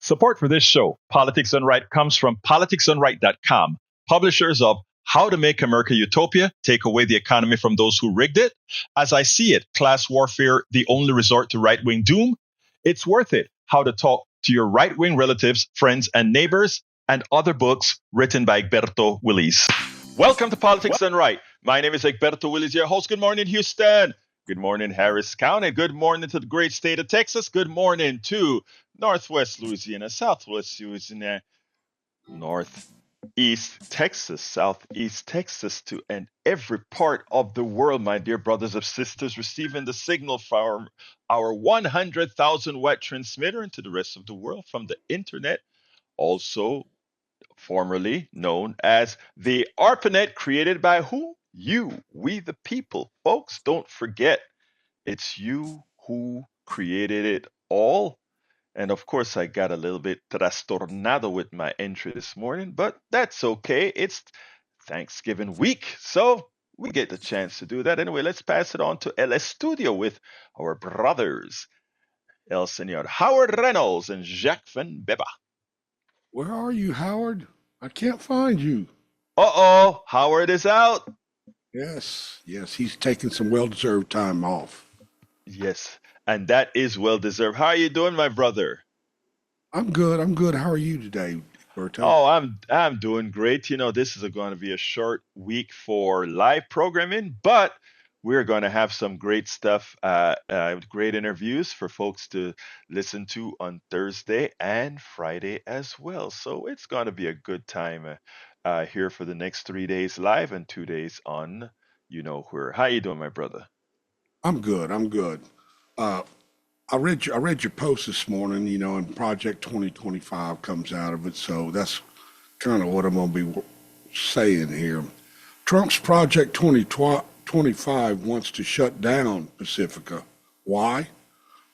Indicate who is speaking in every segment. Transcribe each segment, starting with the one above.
Speaker 1: Support for this show, Politics Done Right, comes from politicsdoneright.com, publishers of How to Make America Utopia, Take Away the Economy from Those Who Rigged It, As I See It, Class Warfare, The Only Resort to Right-Wing Doom, It's Worth It, How to Talk to Your Right-Wing Relatives, Friends, and Neighbors, and other books written by Egberto Willies. Welcome to Politics Done Right. My name is Egberto Willies, your host. Good morning, Houston. Good morning, Harris County. Good morning to the great state of Texas. Good morning to Northwest Louisiana, Southwest Louisiana, Northeast Texas, Southeast Texas, to and every part of the world, my dear brothers and sisters, receiving the signal from our 100,000 watt transmitter into the rest of the world from the internet, also formerly known as the ARPANET, created by who? You, we the people. Folks, don't forget, it's you who created it all. And of course, I got a little bit trastornado with my entry this morning, but that's okay. It's Thanksgiving week, so we get the chance to do that. Anyway, let's pass it on to El Estudio with our brothers, El Senor Howard Reynolds and Jacques Van Beba.
Speaker 2: Where are you, Howard? I can't find you.
Speaker 1: Uh-oh, Howard is out.
Speaker 2: Yes, he's taking some well-deserved time off.
Speaker 1: Yes, and that is well deserved. How are you doing, my brother?
Speaker 2: I'm good. How are you today, Berto?
Speaker 1: Oh, I'm doing great. You know, this is going to be a short week for live programming, but we're going to have some great stuff, great interviews for folks to listen to on Thursday and Friday as well. So it's going to be a good time here for the next 3 days live and 2 days on you know where. How you doing, my brother?
Speaker 2: I'm good. Uh, I read your post this morning, and Project 2025 comes out of it, so that's kind of what I'm going to be saying here. Trump's Project 2025 wants to shut down Pacifica. Why?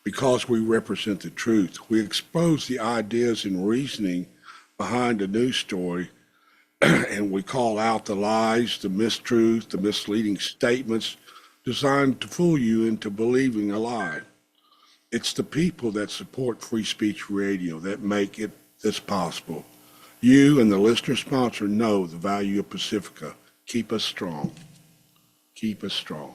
Speaker 2: Because we represent the truth. We expose the ideas and reasoning behind the news story, and we call out the lies, the mistruths, the misleading statements designed to fool you into believing a lie. It's the people that support free speech radio that make it this possible. You and the listener sponsor know the value of Pacifica. Keep us strong. Keep us strong.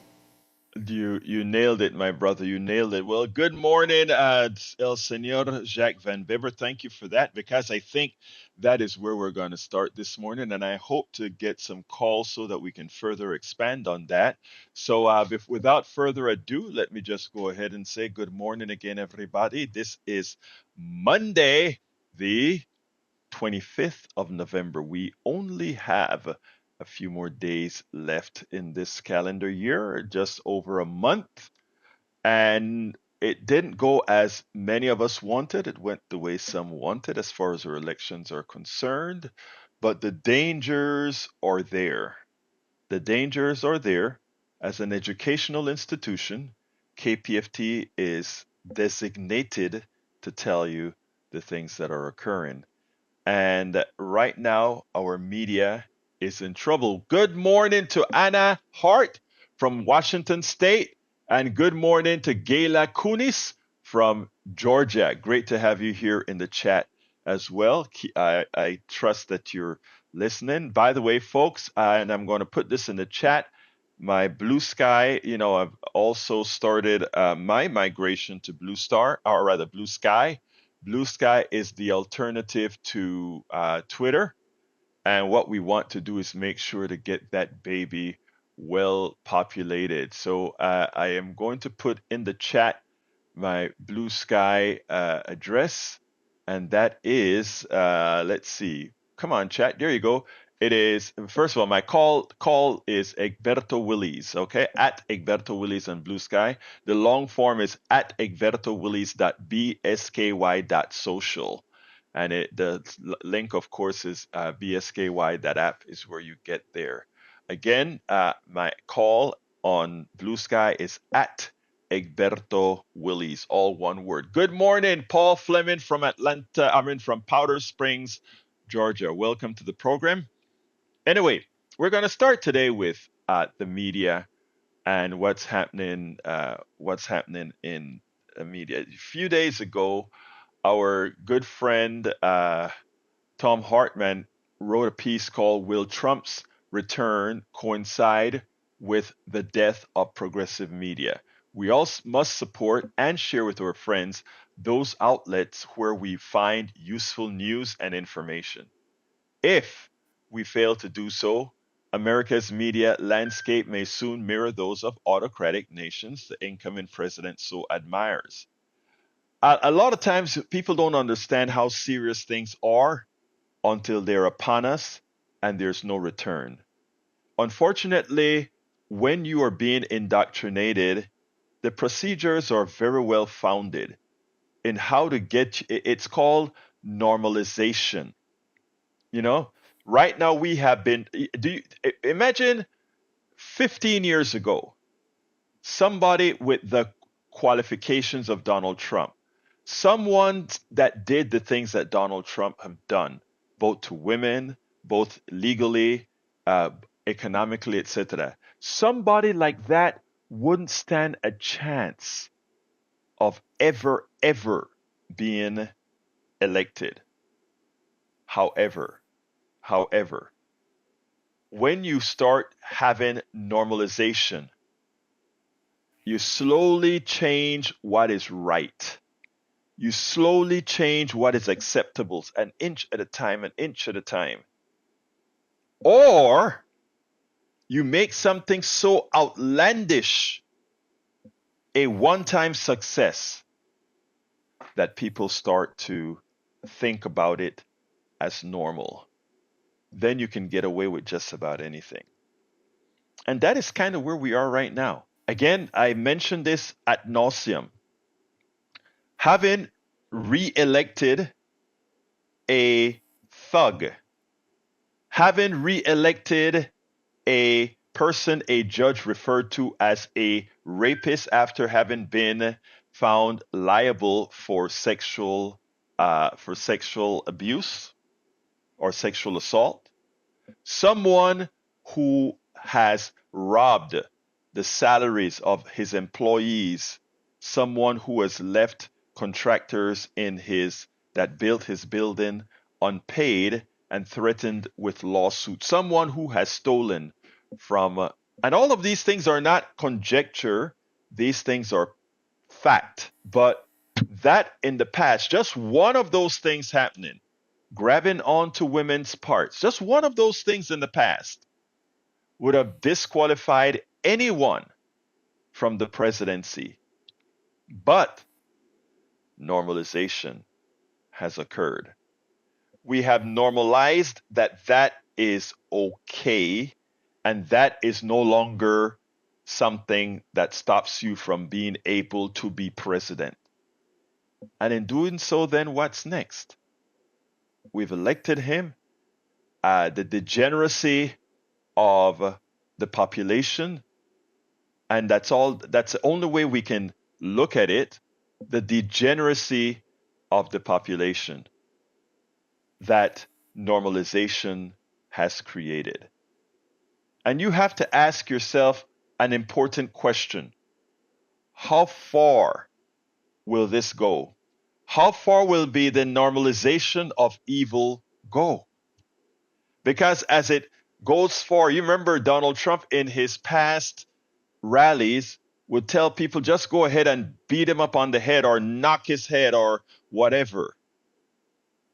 Speaker 1: You nailed it, my brother. You nailed it. Well, good morning, El Senor Jacques Van Bibber. Thank you for that, because I think that is where we're going to start this morning, and I hope to get some calls so that we can further expand on that. So, without further ado, let me just go ahead and say good morning again, everybody. This is Monday, the 25th of November. We only have a few more days left in this calendar year, just over a month. And it didn't go as many of us wanted. It went the way some wanted as far as our elections are concerned. But the dangers are there. The dangers are there. As an educational institution, KPFT is designated to tell you the things that are occurring. And right now, our media is in trouble. Good morning to Anna Hart from Washington State. And good morning to Gayla Kunis from Georgia. Great to have you here in the chat as well. I trust that you're listening. By the way, folks, and I'm going to put this in the chat. My Blue Sky, I've also started my migration to Blue Star, or rather Blue Sky. Blue Sky is the alternative to Twitter. And what we want to do is make sure to get that baby well populated. So I am going to put in the chat my Blue Sky address. And that is, let's see. Come on, chat. There you go. It is, first of all, my call is Egberto Willies, okay? At Egberto Willies on Blue Sky. The long form is at egbertowillies.bsky.social. And the link, of course, is bsky.app is where you get there. Again, my call on Blue Sky is at Egberto Willies, all one word. Good morning, Paul Fleming from from Powder Springs, Georgia. Welcome to the program. Anyway, we're going to start today with the media and what's happening in the media. A few days ago, our good friend Tom Hartman wrote a piece called "Will Trump's Return Coincide with the Death of Progressive Media?" We all must support and share with our friends those outlets where we find useful news and information. If we fail to do so, America's media landscape may soon mirror those of autocratic nations the incoming president so admires. A lot of times, people don't understand how serious things are until they're upon us and there's no return. Unfortunately, when you are being indoctrinated, the procedures are very well founded in how to get it's called normalization. You know, right now we have been do you imagine 15 years ago, somebody with the qualifications of Donald Trump, someone that did the things that Donald Trump have done, both to women, both legally, uh, economically, etc. Somebody like that wouldn't stand a chance of ever being elected. However, however, when you start having normalization, you slowly change what is right. You slowly change what is acceptable, an inch at a time, an inch at a time. Or you make something so outlandish a one time success that people start to think about it as normal. Then you can get away with just about anything. And that is kind of where we are right now. Again, I mentioned this ad nauseum. Having re elected a thug, having re elected a person a judge referred to as a rapist after having been found liable for sexual abuse or sexual assault, someone who has robbed the salaries of his employees, someone who has left contractors in his that built his building unpaid and threatened with lawsuit, someone who has stolen from and all of these things are not conjecture, these things are fact. But that in the past, just one of those things happening, grabbing onto women's parts, just one of those things in the past would have disqualified anyone from the presidency. But normalization has occurred. We have normalized that that is okay, and that is no longer something that stops you from being able to be president. And in doing so, then what's next? We've elected him. The degeneracy of the population, and that's all. That's the only way we can look at it. The degeneracy of the population that normalization has created. And you have to ask yourself an important question. How far will this go? How far will be the normalization of evil go? Because as it goes far, you remember Donald Trump in his past rallies would tell people just go ahead and beat him up on the head or knock his head or whatever.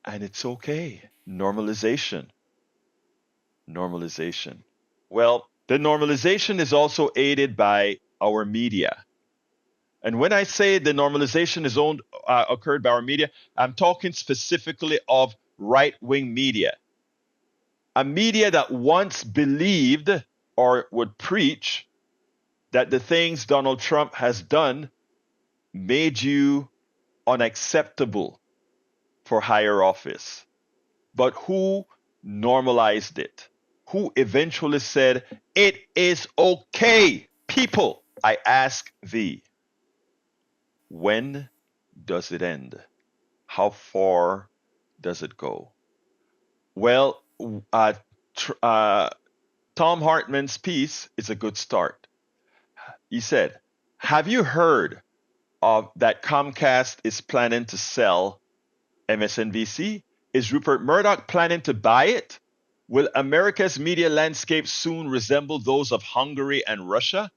Speaker 1: And it's okay. Normalization. Normalization. Well, the normalization is also aided by our media. And when I say the normalization is occurred by our media, I'm talking specifically of right wing media. A media that once believed or would preach that the things Donald Trump has done made you unacceptable for higher office. But who normalized it? Who eventually said, it is okay? People, I ask thee, when does it end? How far does it go? Well, Tom Hartman's piece is a good start. He said, have you heard of that Comcast is planning to sell MSNBC, is Rupert Murdoch planning to buy it? Will America's media landscape soon resemble those of Hungary and Russia?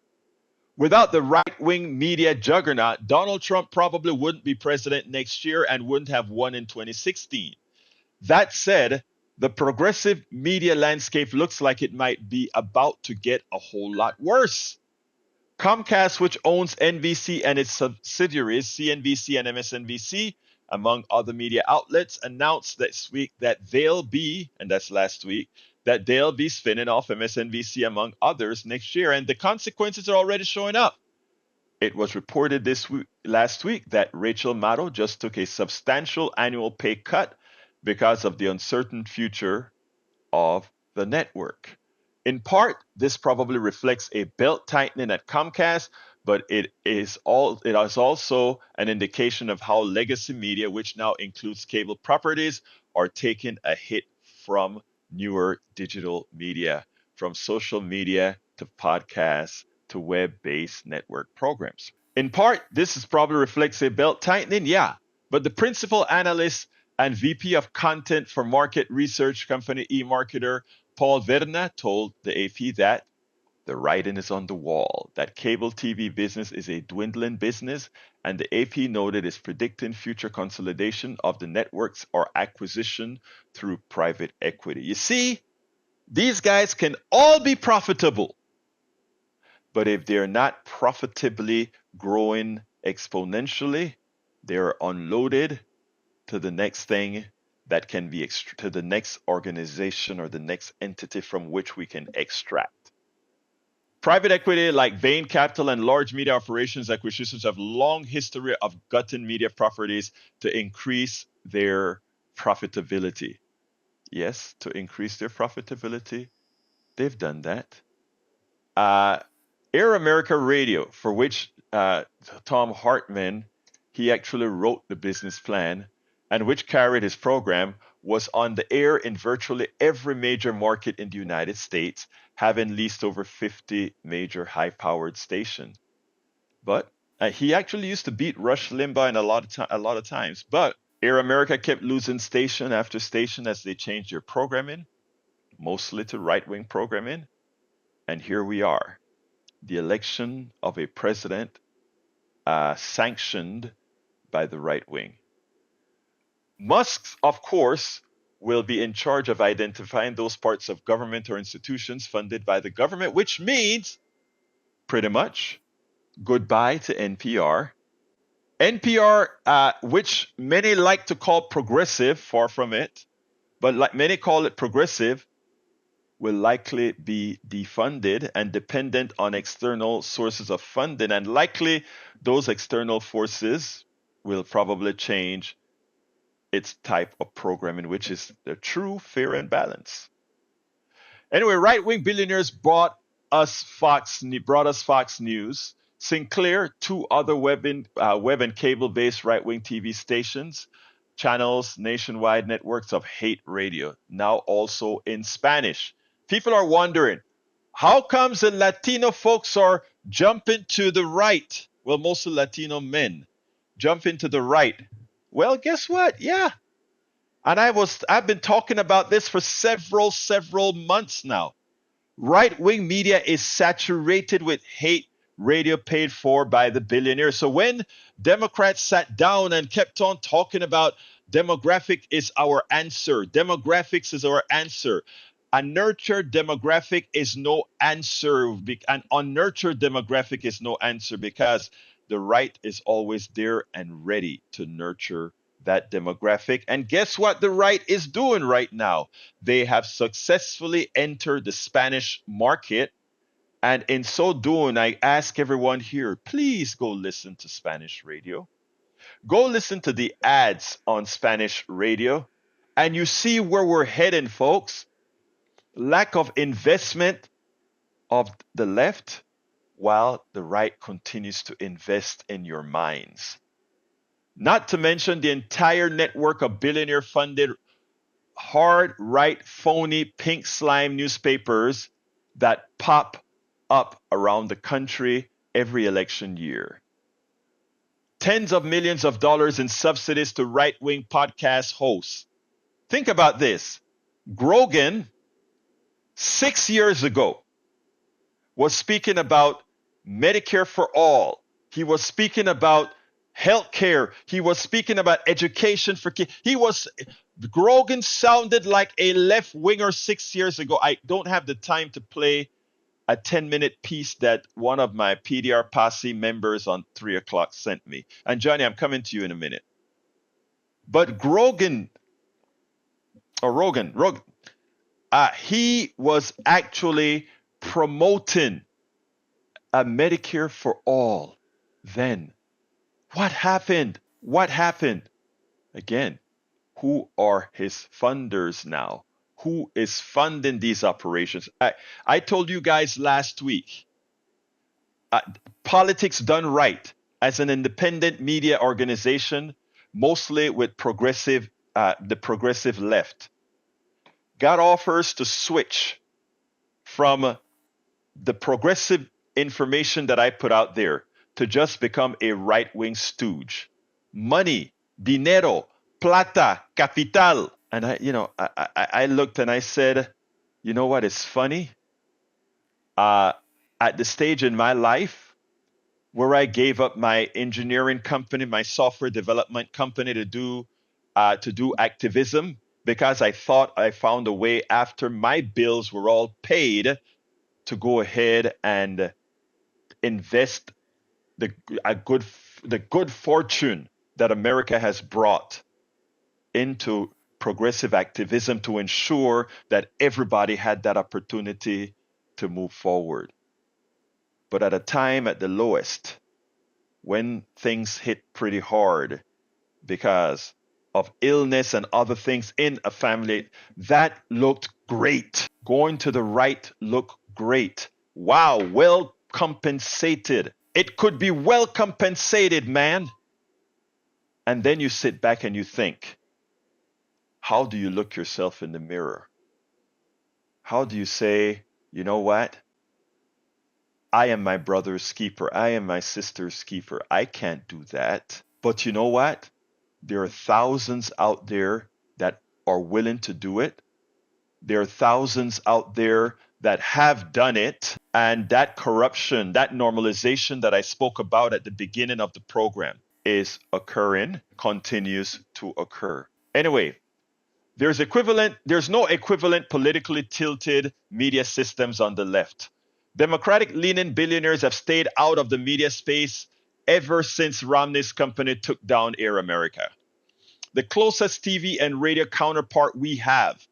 Speaker 1: Without the right wing media juggernaut, Donald Trump probably wouldn't be president next year and wouldn't have won in 2016. That said, the progressive media landscape looks like it might be about to get a whole lot worse. Comcast, which owns NBC and its subsidiaries, CNBC and MSNBC, among other media outlets, announced this week that they'll be, and that's last week, that they'll be spinning off MSNBC among others next year, and the consequences are already showing up. It was reported last week that Rachel Maddow just took a substantial annual pay cut because of the uncertain future of the network. In part, this probably reflects a belt tightening at Comcast, but it is also an indication of how legacy media, which now includes cable properties, are taking a hit from newer digital media, from social media to podcasts to web-based network programs. In part, probably reflects a belt tightening, yeah, but the principal analyst and VP of content for market research company eMarketer, Paul Verna, told the AP that the writing is on the wall, that cable TV business is a dwindling business, and the AP noted is predicting future consolidation of the networks or acquisition through private equity. You see, these guys can all be profitable, but if they're not profitably growing exponentially, they're unloaded to the next thing that can be to the next organization or the next entity from which we can extract. Private equity like Bain Capital and large media operations acquisitions have long history of gutting media properties to increase their profitability. Yes, to increase their profitability, they've done that. Air America Radio, for which Tom Hartman, he actually wrote the business plan and which carried his program, was on the air in virtually every major market in the United States, having leased over 50 major high-powered stations. But he actually used to beat Rush Limbaugh in a lot of times. But Air America kept losing station after station as they changed their programming, mostly to right-wing programming. And here we are, the election of a president sanctioned by the right wing. Musk, of course, will be in charge of identifying those parts of government or institutions funded by the government, which means pretty much goodbye to NPR. NPR, which many like to call progressive, far from it, but like many call it progressive, will likely be defunded and dependent on external sources of funding, and likely those external forces will probably change its type of programming, which is the true, fair, and balanced. Anyway, right-wing billionaires brought us Fox News, Sinclair, two other web and cable-based right-wing TV stations, channels, nationwide networks of hate radio, now also in Spanish. People are wondering, how comes the Latino folks are jumping to the right? Well, mostly Latino men jumping to the right. Well, guess what? Yeah. And I've been talking about this for several months now. Right-wing media is saturated with hate radio paid for by the billionaires. So when Democrats sat down and kept on talking about demographic is our answer, demographics is our answer, a nurtured demographic is no answer. An unnurtured demographic is no answer because the right is always there and ready to nurture that demographic. And guess what the right is doing right now? They have successfully entered the Spanish market. And in so doing, I ask everyone here, please go listen to Spanish radio. Go listen to the ads on Spanish radio. And you see where we're heading, folks. Lack of investment of the left while the right continues to invest in your minds. Not to mention the entire network of billionaire-funded, hard, right, phony, pink slime newspapers that pop up around the country every election year. tens of millions of dollars in subsidies to right-wing podcast hosts. Think about this. Grogan, 6 years ago, was speaking about Medicare for all. He was speaking about healthcare. He was speaking about education for kids. Grogan sounded like a left winger 6 years ago. I don't have the time to play a 10-minute piece that one of my PDR posse members on 3 o'clock sent me. And Johnny, I'm coming to you in a minute. But Rogan, he was actually promoting a Medicare for all. Then what happened? What happened? Again, who are his funders now? Who is funding these operations? I told you guys last week, Politics Done Right, as an independent media organization, mostly with the progressive left, got offers to switch from the progressive information that I put out there to just become a right-wing stooge. Money, dinero, plata, capital. And I looked and I said, you know what is funny? At the stage in my life where I gave up my engineering company, my software development company to do activism, because I thought I found a way after my bills were all paid to go ahead and invest the good fortune that America has brought into progressive activism to ensure that everybody had that opportunity to move forward. But at a time at the lowest, when things hit pretty hard because of illness and other things in a family, that looked great. Going to the right looked great. Wow, well compensated. It could be well compensated, man. And then you sit back and you think, how do you look yourself in the mirror? How do you say, you know what? I am my brother's keeper. I am my sister's keeper. I can't do that. But you know what? There are thousands out there that are willing to do it. There are thousands out there that have done it. And that corruption, that normalization that I spoke about at the beginning of the program is occurring, continues to occur. Anyway, there's no equivalent politically tilted media systems on the left. Democratic leaning billionaires have stayed out of the media space ever since Romney's company took down Air America. The closest TV and radio counterpart we have,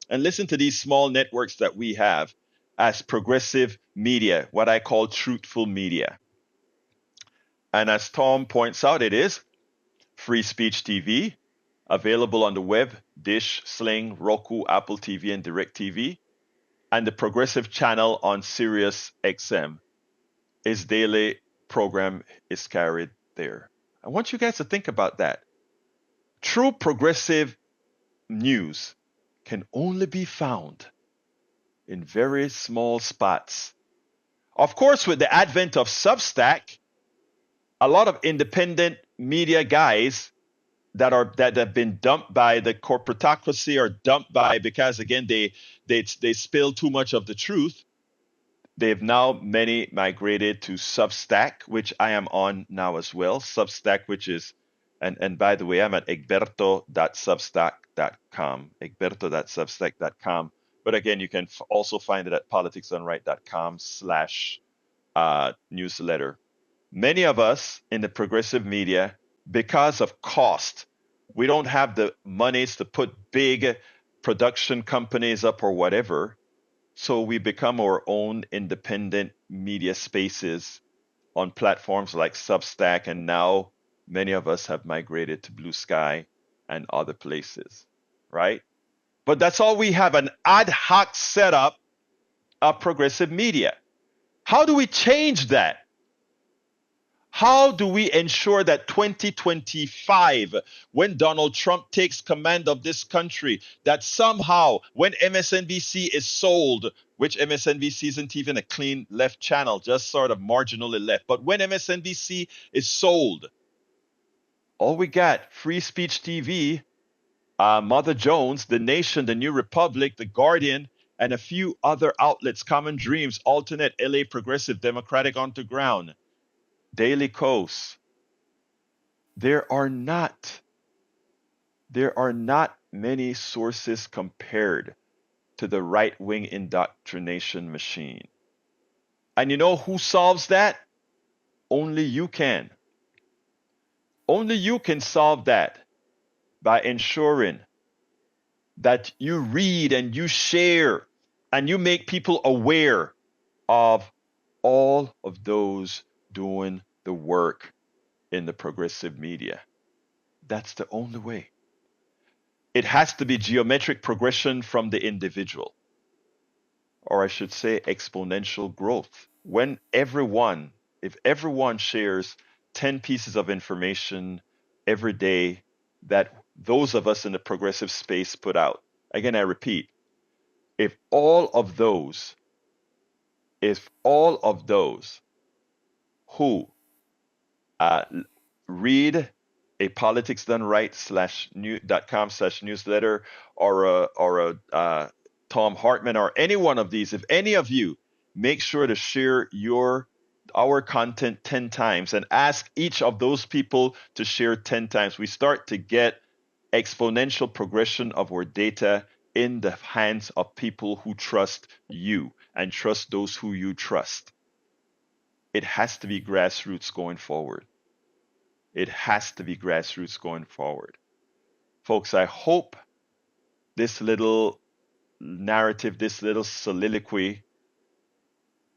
Speaker 1: and listen to these small networks that we have as progressive media, what I call truthful media. And as Tom points out, it is Free Speech TV, available on the web, Dish, Sling, Roku, Apple TV, and DirecTV. And the Progressive channel on Sirius XM. His daily program is carried there. I want you guys to think about that. True progressive news can only be found in very small spots. Of course, with the advent of Substack, a lot of independent media guys that have been dumped by the corporatocracy or dumped by, because again they spill too much of the truth. They've now many migrated to Substack, which I am on now as well. Substack, which is and by the way, I'm at egberto.substack.com, egberto.substack.com. But again, you can also find it at politicsdoneright.com/newsletter. Many of us in the progressive media, because of cost, we don't have the monies to put big production companies up or whatever. So we become our own independent media spaces on platforms like Substack. And now many of us have migrated to Blue Sky and other places, right? But that's all we have, an ad hoc setup of progressive media. How do we change that? How do we ensure that 2025, when Donald Trump takes command of this country, that somehow when MSNBC is sold, which MSNBC isn't even a clean left channel, just sort of marginally left, but when MSNBC is sold, All we got, Free Speech TV, Mother Jones, The Nation, The New Republic, The Guardian, and a few other outlets, Common Dreams, Alternate, LA Progressive, Democratic on the Ground, Daily Kos. There are not there are not many sources compared to the right-wing indoctrination machine. And you know who solves that? Only you can. Only you can solve that by ensuring that you read and you share and you make people aware of all of those doing the work in the progressive media. That's the only way. It has to be geometric progression from the individual, or I should say exponential growth. When everyone, if everyone shares 10 pieces of information every day that those of us in the progressive space put out, again, I repeat, if all of those, if all of those who uh, read a politics done right slash new.com slash newsletter or a Tom Hartman or any one of these, if any of you make sure to share our content 10 times and ask each of those people to share 10 times, we start to get exponential progression of our data in the hands of people who trust you and trust those who you trust. It has to be grassroots going forward. It has to be grassroots going forward. Folks, I hope this little narrative, this little soliloquy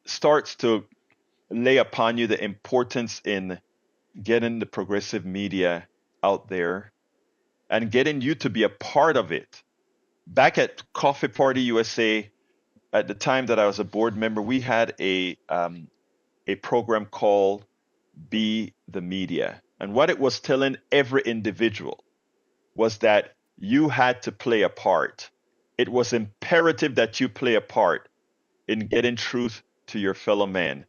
Speaker 1: starts to lay upon you the importance in getting the progressive media out there and getting you to be a part of it. Back at Coffee Party USA, at the time that I was a board member, we had a program called Be the Media. And what it was telling every individual was that you had to play a part. It was imperative that you play a part in getting truth to your fellow man.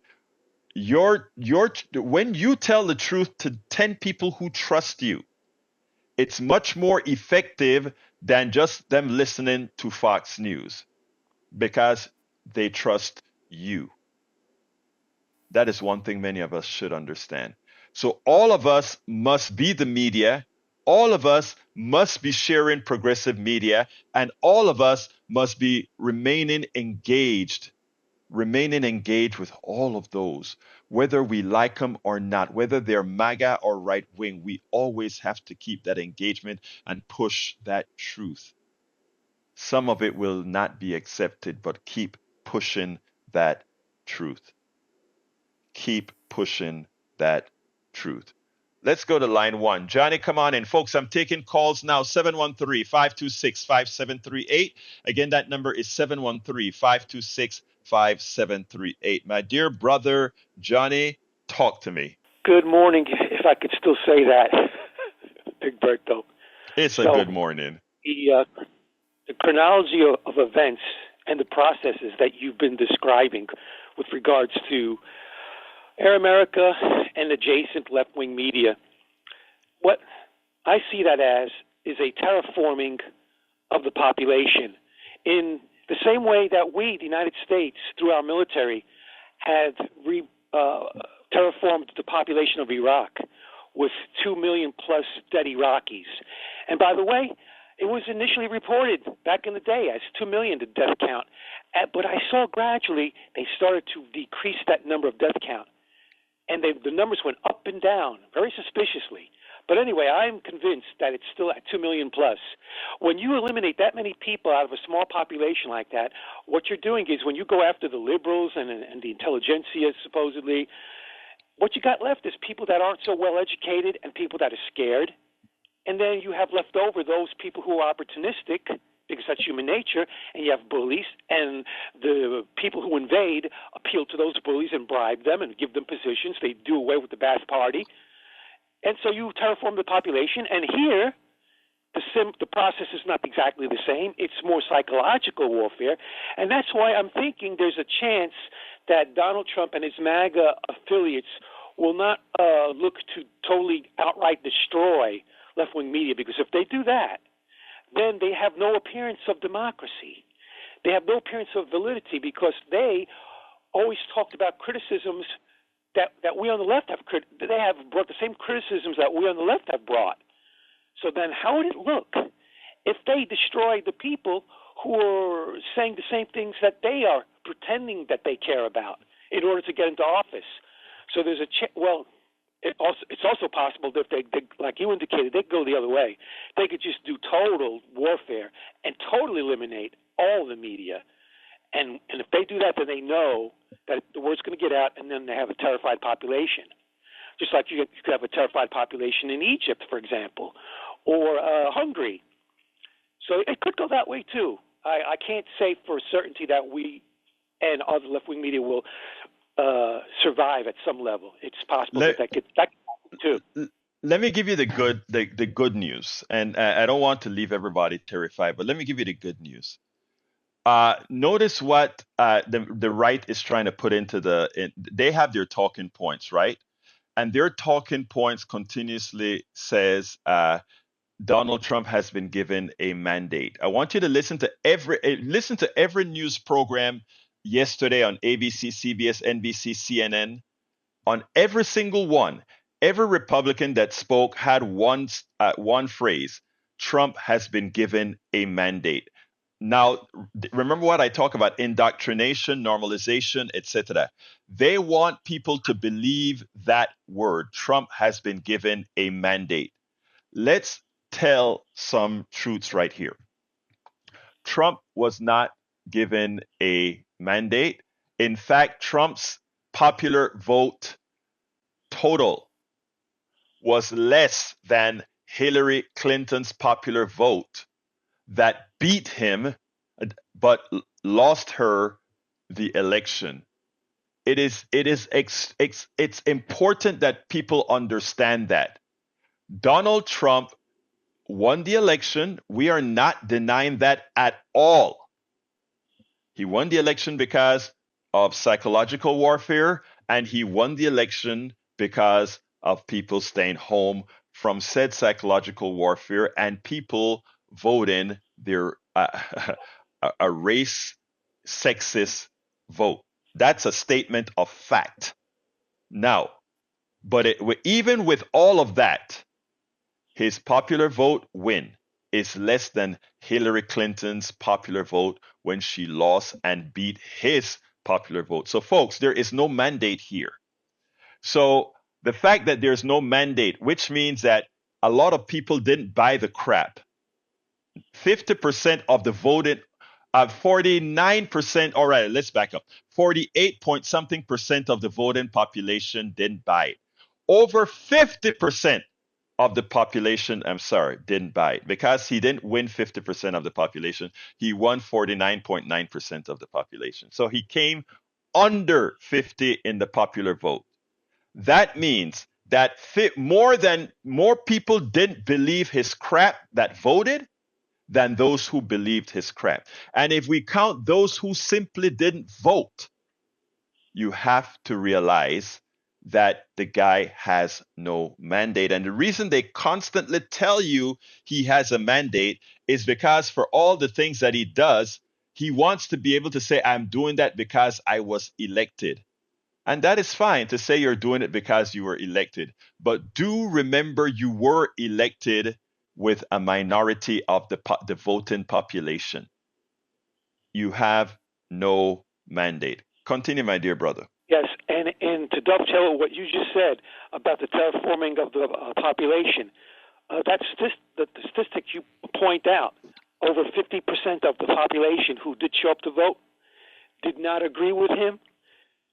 Speaker 1: When you tell the truth to 10 people who trust you, it's much more effective than just them listening to Fox News because they trust you. That is one thing many of us should understand. So all of us must be the media. All of us must be sharing progressive media, and all of us must be remaining engaged with all of those, whether we like them or not, whether they're MAGA or right wing. We always have to keep that engagement and push that truth. Some of it will not be accepted, but keep pushing that truth. Keep pushing that truth. Let's go to line one. Johnny, come on in. Folks, I'm taking calls now. 713-526-5738. Again, that number is 713-526-5738. My dear brother, Johnny, talk to me.
Speaker 3: Good morning, if I could still say that, Egberto.
Speaker 1: It's a
Speaker 3: So
Speaker 1: good morning.
Speaker 3: the chronology of events and the processes that you've been describing with regards to Air America and adjacent left-wing media, what I see that as is a terraforming of the population in the same way that we, the United States, through our military, had terraformed the population of Iraq with 2 million plus dead Iraqis. And by the way, it was initially reported back in the day as 2 million, the death count. But I saw gradually they started to decrease that number of death count. And the numbers went up and down very suspiciously. But anyway, I'm convinced that it's still at 2 million plus. When you eliminate that many people out of a small population like that, what you're doing is when you go after the liberals and the intelligentsia, supposedly, what you got left is people that aren't so well educated and people that are scared. And then you have left over those people who are opportunistic, because that's human nature, and you have bullies, and the people who invade appeal to those bullies and bribe them and give them positions. They do away with the Ba'ath Party. And so you terraform the population, and here the process is not exactly the same. It's more psychological warfare, and that's why I'm thinking there's a chance that Donald Trump and his MAGA affiliates will not look to totally outright destroy left-wing media, because if they do that, then they have no appearance of democracy. They have no appearance of validity, because they always talked about criticisms that we on the left have. They have brought the same criticisms that we on the left have brought. So then how would it look if they destroy the people who are saying the same things that they are pretending that they care about in order to get into office? So there's it's also possible that if they, like you indicated, they go the other way. They could just do total warfare and totally eliminate all the media. And if they do that, then they know that the word's going to get out, and then they have a terrified population. Just like you could have a terrified population in Egypt, for example, or Hungary. So it could go that way too. I can't say for certainty that we and other left-wing media will survive at some level. It's possible
Speaker 1: Let,
Speaker 3: that could happen too.
Speaker 1: let me give you the good news, and I don't want to leave everybody terrified, but let me give you the good news. Notice what the right is trying to put into they have their talking points, right? And their talking points continuously says Donald Trump has been given a mandate. I want you to listen to every news program yesterday on ABC, CBS, NBC, CNN. On every single one, every Republican that spoke had one phrase: Trump has been given a mandate. Now, remember what I talk about: indoctrination, normalization, etc. They want people to believe that word. Trump has been given a mandate. Let's tell some truths right here. Trump was not given a mandate. In fact, Trump's popular vote total was less than Hillary Clinton's popular vote that beat him but lost her the election. It's important that people understand that Donald Trump won the election. We are not denying that at all. He won the election because of psychological warfare, and he won the election because of people staying home from said psychological warfare and people voting their a race sexist vote. That's a statement of fact. Now, but even with all of that, his popular vote win is less than Hillary Clinton's popular vote when she lost and beat his popular vote. So, folks, there is no mandate here. So, the fact that there's no mandate, which means that a lot of people didn't buy the crap. 50% of the voted, 49%, all right, let's back up. 48 point something percent of the voting population didn't buy it. Over 50% of the population, I'm sorry, didn't buy it because he didn't win 50% of the population. He won 49.9% of the population. So he came under 50 in the popular vote. That means that more people didn't believe his crap that voted than those who believed his crap. And if we count those who simply didn't vote, you have to realize that the guy has no mandate. And the reason they constantly tell you he has a mandate is because for all the things that he does, he wants to be able to say, I'm doing that because I was elected. And that is fine to say you're doing it because you were elected. But do remember you were elected with a minority of the voting population. You have no mandate. Continue, my dear brother.
Speaker 3: Yes, and to dovetail what you just said about the terraforming of the population, the statistic you point out, over 50% of the population who did show up to vote did not agree with him.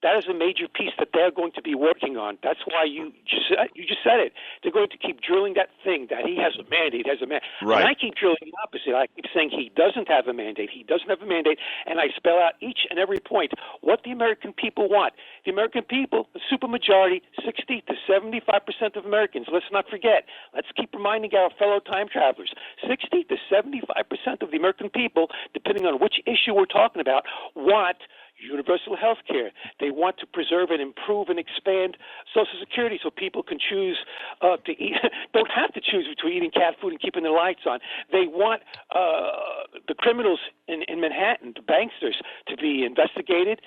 Speaker 3: That is a major piece that they're going to be working on. That's why you just said it. They're going to keep drilling that thing that he has a mandate,
Speaker 1: Right.
Speaker 3: And I keep drilling the opposite. I keep saying he doesn't have a mandate. He doesn't have a mandate, and I spell out each and every point what the American people want. The American people, the supermajority, 60 to 75% of Americans. Let's not forget. Let's keep reminding our fellow time travelers. 60 to 75% of the American people, depending on which issue we're talking about, want universal health care. They want to preserve and improve and expand Social Security so people can choose to eat, don't have to choose between eating cat food and keeping their lights on. They want the criminals in Manhattan, the banksters, to be investigated,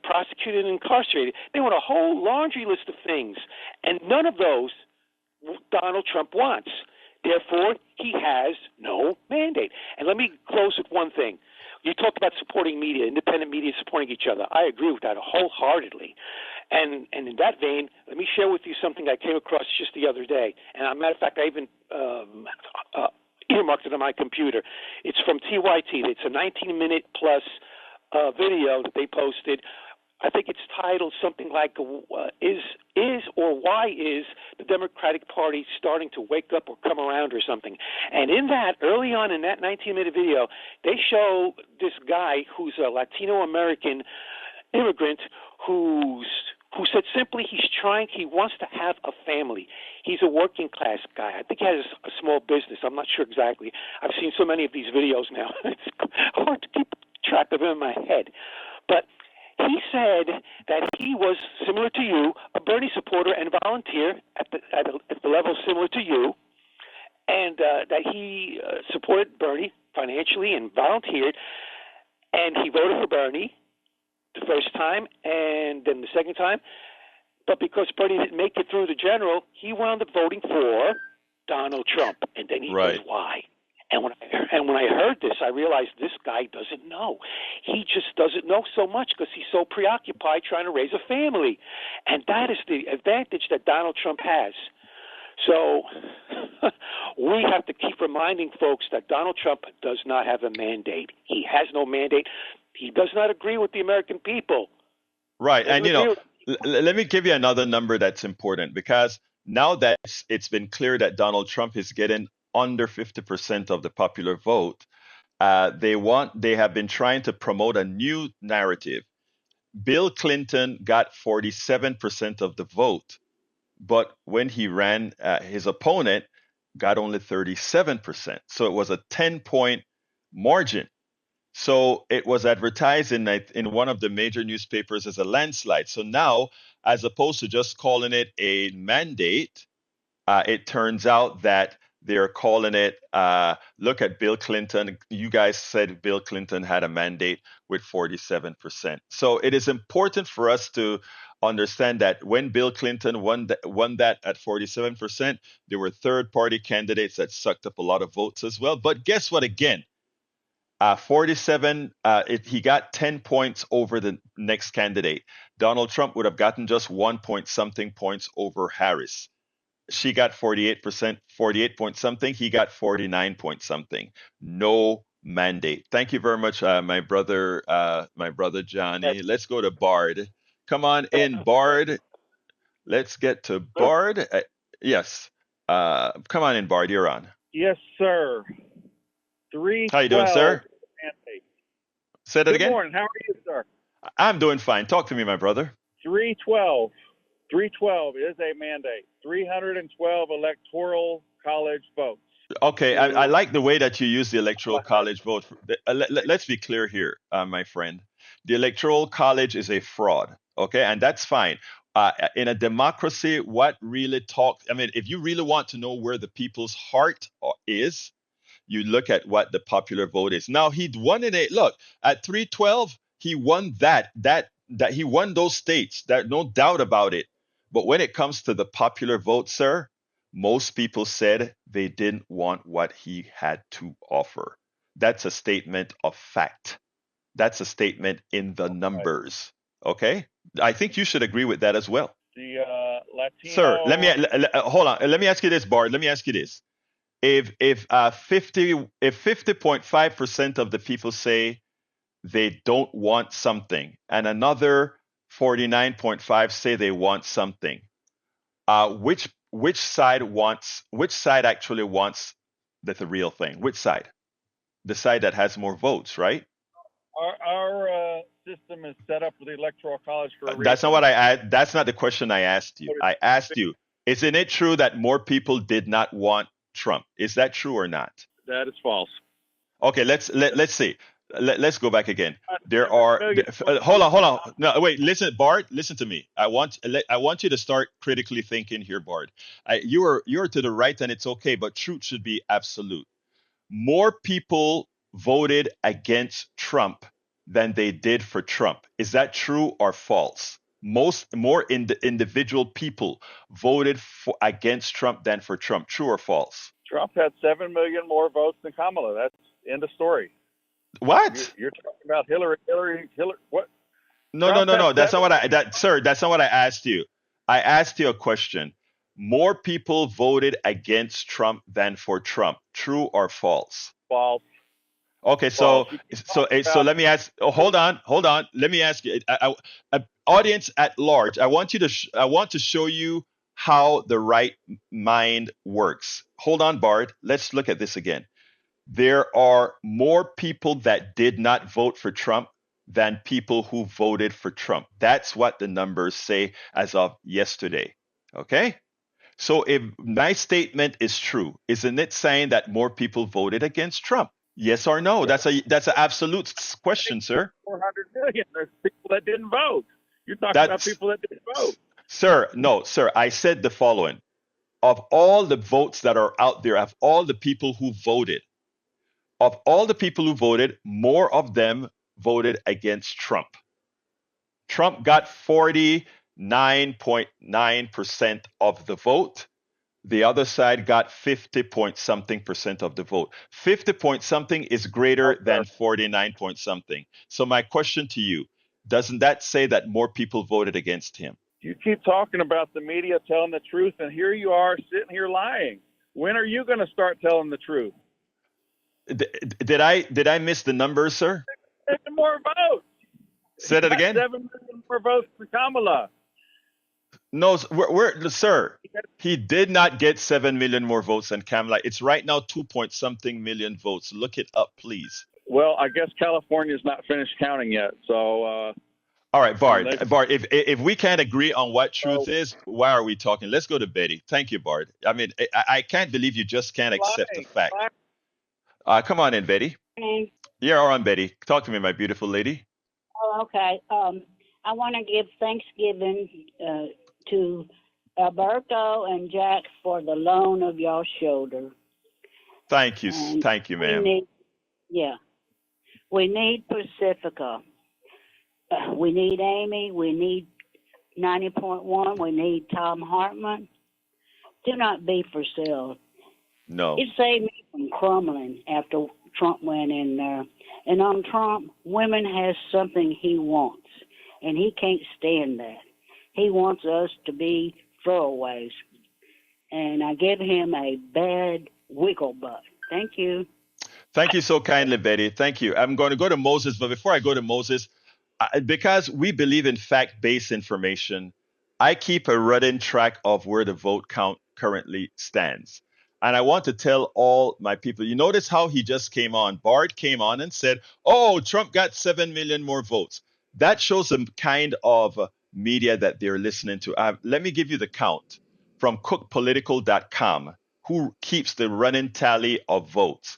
Speaker 3: prosecuted, and incarcerated. They want a whole laundry list of things, and none of those Donald Trump wants. Therefore, he has no mandate. And let me close with one thing. You talked about supporting media, independent media supporting each other. I agree with that wholeheartedly. And in that vein, let me share with you something I came across just the other day. And as a matter of fact, I even earmarked it on my computer. It's from TYT. It's a 19-minute plus video that they posted. I think it's titled something like is or why is the Democratic Party starting to wake up or come around or something. And in that, early on in that 19-minute video, they show this guy who's a Latino-American immigrant who said simply he wants to have a family. He's a working class guy. I think he has a small business. I'm not sure exactly. I've seen so many of these videos now. It's hard to keep track of him in my head. But he said that he was, similar to you, a Bernie supporter and volunteer at the level similar to you, and that he supported Bernie financially and volunteered, and he voted for Bernie the first time and then the second time. But because Bernie didn't make it through the general, he wound up voting for Donald Trump, and then he goes, why? And when I heard this, I realized this guy doesn't know. He just doesn't know so much because he's so preoccupied trying to raise a family. And that is the advantage that Donald Trump has. So we have to keep reminding folks that Donald Trump does not have a mandate. He has no mandate. He does not agree with the American people.
Speaker 1: Right. And, let me give you another number that's important, because now that it's been clear that Donald Trump is getting under 50% of the popular vote, they have been trying to promote a new narrative. Bill Clinton got 47% of the vote, but when he ran, his opponent got only 37%. So it was a 10-point margin. So it was advertised in one of the major newspapers as a landslide. So now, as opposed to just calling it a mandate, it turns out that they're calling it, look at Bill Clinton. You guys said Bill Clinton had a mandate with 47%. So it is important for us to understand that when Bill Clinton won that at 47%, there were third-party candidates that sucked up a lot of votes as well. But guess what? Again, 47, he got 10 points over the next candidate. Donald Trump would have gotten just 1 point something points over Harris. She got 48%, 48 point something. He got 49 point something. No mandate. Thank you very much, my brother Johnny. Let's go to Bard. Come on in, Bard. Let's get to Bard. Yes. Come on in, Bard. You're on.
Speaker 4: Yes, sir. 312.
Speaker 1: How you doing, sir?
Speaker 4: Mandate.
Speaker 1: Say that again.
Speaker 4: Good morning. How are you, sir?
Speaker 1: I'm doing fine. Talk to me, my brother.
Speaker 4: 312. 312 is a mandate. 312 electoral college votes.
Speaker 1: Okay, I like the way that you use the electoral college vote. Let's be clear here, my friend. The electoral college is a fraud, okay? And that's fine. In a democracy, if you really want to know where the people's heart is, you look at what the popular vote is. Now, he won at 312, he won that he won those states. There's no doubt about it. But when it comes to the popular vote, sir, most people said they didn't want what he had to offer. That's a statement of fact. That's a statement in the numbers. Okay? I think you should agree with that as well.
Speaker 4: The Latino.
Speaker 1: Sir, hold on. Let me ask you this, Bart. Let me ask you this. If 50.5% of the people say they don't want something, and another 49.5 say they want something, which side actually wants the real thing? Which side? The side that has more votes, right?
Speaker 4: Our system is set up with the electoral college for a reason.
Speaker 1: That's not what that's not the question I asked you. I asked you, isn't it true that more people did not want Trump? Is that true or not?
Speaker 4: That is false.
Speaker 1: Okay, let's see. Let's go back again. There
Speaker 4: 7
Speaker 1: are
Speaker 4: million more
Speaker 1: hold on, hold
Speaker 4: votes.
Speaker 1: on. No, wait. Listen, Bart. Listen to me. I want you to start critically thinking here, Bart. You're to the right, and it's okay, but truth should be absolute. More people voted against Trump than they did for Trump. Is that true or false? More individual people voted against Trump than for Trump. True or false?
Speaker 4: Trump had 7 million more votes than Kamala. That's end of story.
Speaker 1: What?
Speaker 4: You're talking about Hillary. What?
Speaker 1: No, no,
Speaker 4: Trump
Speaker 1: no,
Speaker 4: had
Speaker 1: no. That's not
Speaker 4: 7
Speaker 1: what sir, that's not what I asked you. I asked you a question. More people voted against Trump than for Trump. True or false?
Speaker 4: false.
Speaker 1: Okay,
Speaker 4: False.
Speaker 1: so
Speaker 4: You keep
Speaker 1: so
Speaker 4: talking
Speaker 1: so
Speaker 4: about
Speaker 1: let me ask. Oh, hold on. Let me ask you, audience at large. I want to show you how the right mind works. Hold on, Bart. Let's look at this again. There are more people that did not vote for Trump than people who voted for Trump. That's what the numbers say as of yesterday. Okay? So if my statement is true, isn't it saying that more people voted against Trump? Yes or no?
Speaker 4: yeah,
Speaker 1: That's an absolute question, sir.
Speaker 4: 400 million. There's people that didn't vote. You're talking about
Speaker 1: That's
Speaker 4: people that didn't vote.
Speaker 1: sir, no, sir. I said the following. Of all the votes that are out there, of all the people who voted, more of them voted against Trump. Trump got 49.9% of the vote. The other side got 50 point something percent of the vote. 50 point something is greater
Speaker 4: Okay.
Speaker 1: than 49 point something. So, my question to you, doesn't that say that more people voted against him?
Speaker 4: You keep talking about the media telling the truth, and here you are sitting here lying. When are you going to start telling the truth?
Speaker 1: Did I miss the numbers, sir?
Speaker 4: More votes.
Speaker 1: Say
Speaker 4: He
Speaker 1: that
Speaker 4: got
Speaker 1: again.
Speaker 4: 7 million more votes than Kamala.
Speaker 1: No, sir. He did not get 7 million more votes than Kamala. It's right now 2 point something million votes. Look it up, please.
Speaker 4: Well, I guess California's not finished counting yet. So,
Speaker 1: All right,
Speaker 4: I mean,
Speaker 1: Bart. Bart, if we can't agree on what truth
Speaker 4: so
Speaker 1: is, why are we talking? Let's go to Betty. Thank you, Bart. I mean, I can't believe you just can't accept the
Speaker 4: lying.
Speaker 1: fact. Come on in, Betty.
Speaker 5: Morning.
Speaker 1: You're on, Betty. Talk to me, my beautiful lady.
Speaker 5: Oh, okay. I want to give Thanksgiving to Egberto and Jack for the loan of your shoulder.
Speaker 1: Thank you,
Speaker 5: And
Speaker 1: thank you,
Speaker 5: we
Speaker 1: ma'am.
Speaker 5: need, yeah, we need Pacifica. We need Amy. We need 90.1. We need Tom Hartman. Do not be for sale.
Speaker 1: No.
Speaker 5: It saved me from crumbling after Trump went in there. And on Trump, women has something he wants, and he can't stand that. He wants us to be throwaways. And I give him a bad wiggle butt. Thank you.
Speaker 1: Thank you so kindly, Betty. Thank you. I'm going to go to Moses, but before I go to Moses, because we believe in fact-based information, I keep a running track of where the vote count currently stands. And I want to tell all my people, you notice how he just came on. Bart came on and said, oh, Trump got 7 million more votes. That shows the kind of media that they're listening to. Let me give you the count from cookpolitical.com, who keeps the running tally of votes.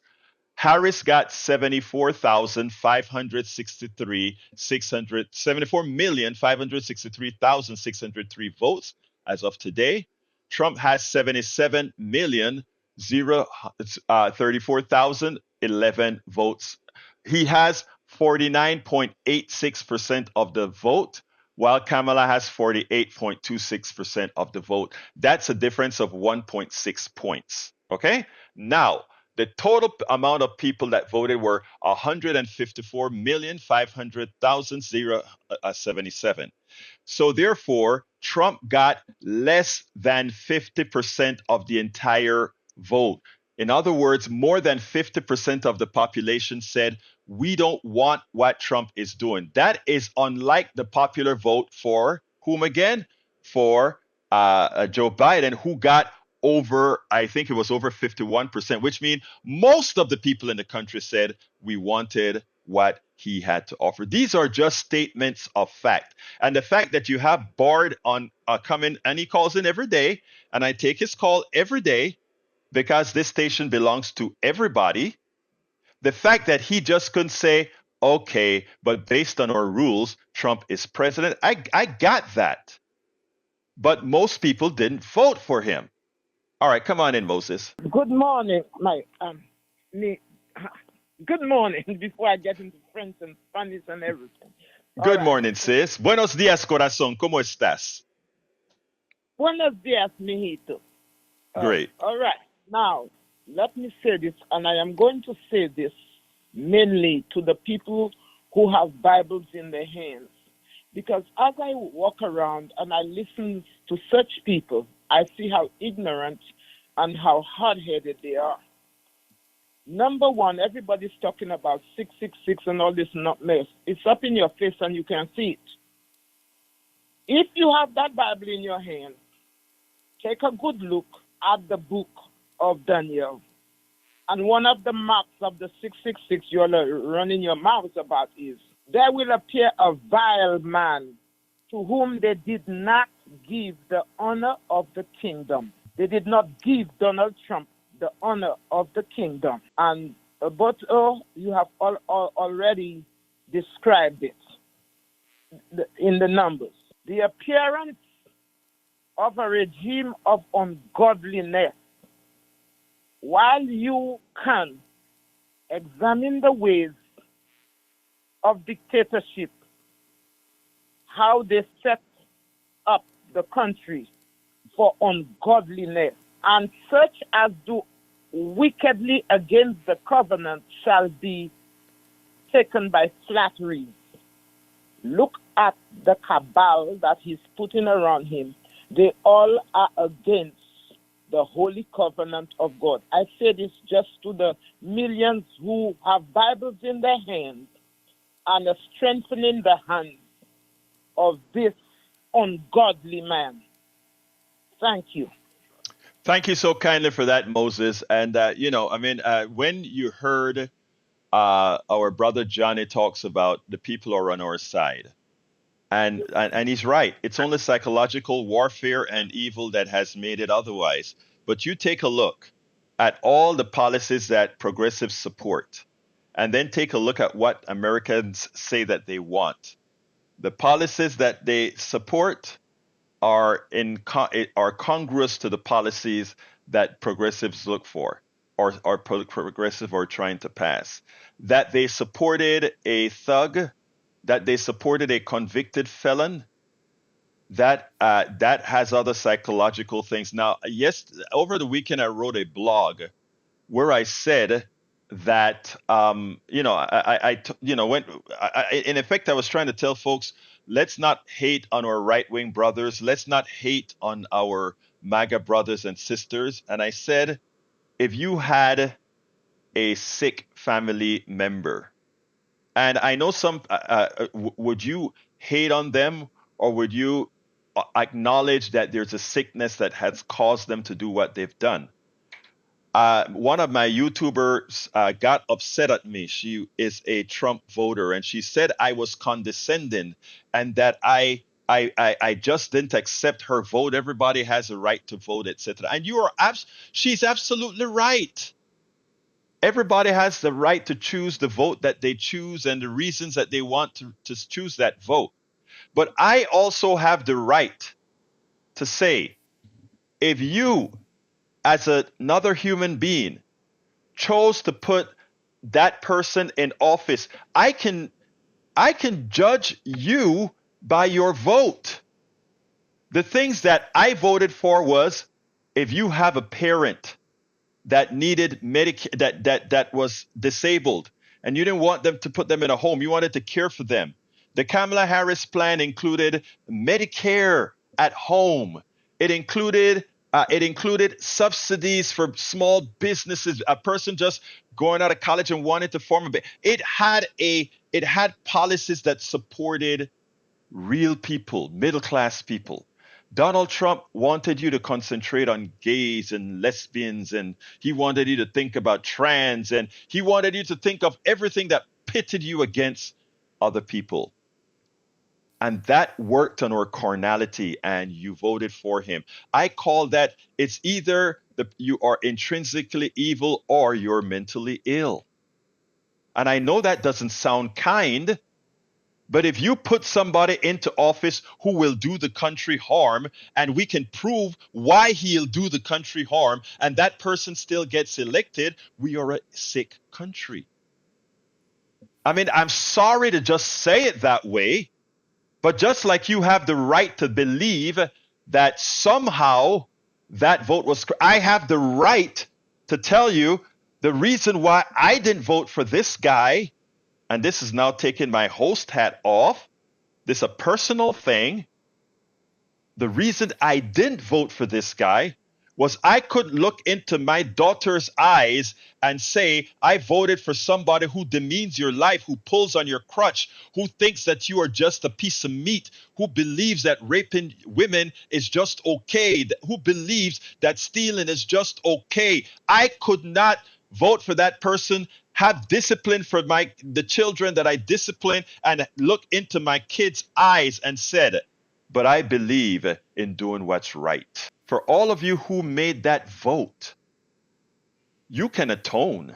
Speaker 1: Harris got 74,563,603 votes as of today. Trump has 77,034,011 votes. He has 49.86% of the vote, while Kamala has 48.26% of the vote. That's a difference of 1.6 points. Okay? Now, the total amount of people that voted were 154,500,077. So therefore, Trump got less than 50% of the entire vote. In other words, more than 50% of the population said, we don't want what Trump is doing. That is unlike the popular vote for whom again? For Joe Biden, who got I think it was over 51%, which means most of the people in the country said we wanted what he had to offer. These are just statements of fact. And the fact that you have Bard on coming and he calls in every day, and I take his call every day because this station belongs to everybody. The fact that he just couldn't say, Okay, but based on our rules, Trump is president. I got that. But most people didn't vote for him. All right, come on in, Moses.
Speaker 6: Good morning, me. Good morning. Before I get into French and Spanish and everything. All
Speaker 1: Good
Speaker 6: right.
Speaker 1: morning, sis. Buenos días, corazón. ¿Cómo estás?
Speaker 6: Buenos días, mijito.
Speaker 1: Great.
Speaker 6: All right. Now, let me say this, and I am going to say this mainly to the people who have Bibles in their hands. Because as I walk around and I listen to such people, I see how ignorant and how hard-headed they are. Number one, everybody's talking about 666 and all this mess. It's up in your face and you can see it. If you have that Bible in your hand, take a good look at the book of Daniel. And one of the marks of the 666 you're running your mouth about is, there will appear a vile man to whom they did not give the honor of the kingdom. They did not give Donald Trump the honor of the kingdom. And Egberto, you have already described it in the numbers. The appearance of a regime of ungodliness. While you can examine the ways of dictatorship, how they set up the country for ungodliness, and such as do wickedly against the covenant shall be taken by flattery. Look at the cabal that he's putting around him. They all are against the holy covenant of God. I say this just to the millions who have Bibles in their hands and are strengthening the hands of this ungodly man. Thank you.
Speaker 1: Thank you so kindly for that, Moses. And, when you heard our brother Johnny talks about the people are on our side, and he's right. It's only psychological warfare and evil that has made it otherwise. But you take a look at all the policies that progressives support, and then take a look at what Americans say that they want. The policies that they support are are congruous to the policies that progressives look for, or progressive are trying to pass. That they supported a thug, that they supported a convicted felon, that has other psychological things. Now, yes, over the weekend I wrote a blog where I said that in effect I was trying to tell folks, let's not hate on our right wing brothers, let's not hate on our MAGA brothers and sisters. And I said, if you had a sick family member, and I know some, would you hate on them, or would you acknowledge that there's a sickness that has caused them to do what they've done? One of my YouTubers got upset at me. She is a Trump voter, and she said I was condescending and that I just didn't accept her vote. Everybody has a right to vote, etc. And she's absolutely right. Everybody has the right to choose the vote that they choose and the reasons that they want to choose that vote. But I also have the right to say, if you, as another human being, chose to put that person in office, I can judge you by your vote. The things that I voted for was, if you have a parent that needed that was disabled, and you didn't want them to put them in a home, you wanted to care for them. The Kamala Harris plan included Medicare at home. It included subsidies for small businesses. A person just going out of college and wanted to form a business. It had policies that supported real people, middle class people. Donald Trump wanted you to concentrate on gays and lesbians, and he wanted you to think about trans, and he wanted you to think of everything that pitted you against other people. And that worked on our carnality, and you voted for him. I call that, it's either you are intrinsically evil or you're mentally ill. And I know that doesn't sound kind, but if you put somebody into office who will do the country harm, and we can prove why he'll do the country harm, and that person still gets elected, we are a sick country. I mean, I'm sorry to just say it that way, but just like you have the right to believe that somehow that vote was, I have the right to tell you the reason why I didn't vote for this guy, and this is now taking my host hat off. This is a personal thing. The reason I didn't vote for this guy was I could look into my daughter's eyes and say, I voted for somebody who demeans your life, who pulls on your crutch, who thinks that you are just a piece of meat, who believes that raping women is just okay, who believes that stealing is just okay. I could not vote for that person, have discipline for the children that I discipline, and look into my kids' eyes and said, but I believe in doing what's right. For all of you who made that vote, you can atone.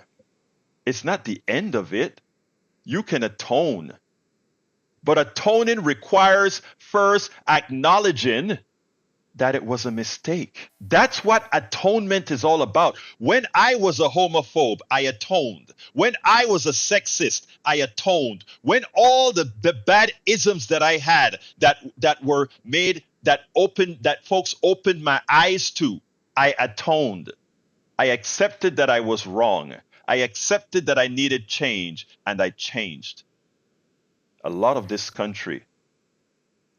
Speaker 1: It's not the end of it. You can atone. But atoning requires first acknowledging that it was a mistake. That's what atonement is all about. When I was a homophobe, I atoned. When I was a sexist, I atoned. When all the bad isms that I had that were made, that folks opened my eyes to, I atoned. I accepted that I was wrong. I accepted that I needed change, and I changed. A lot of this country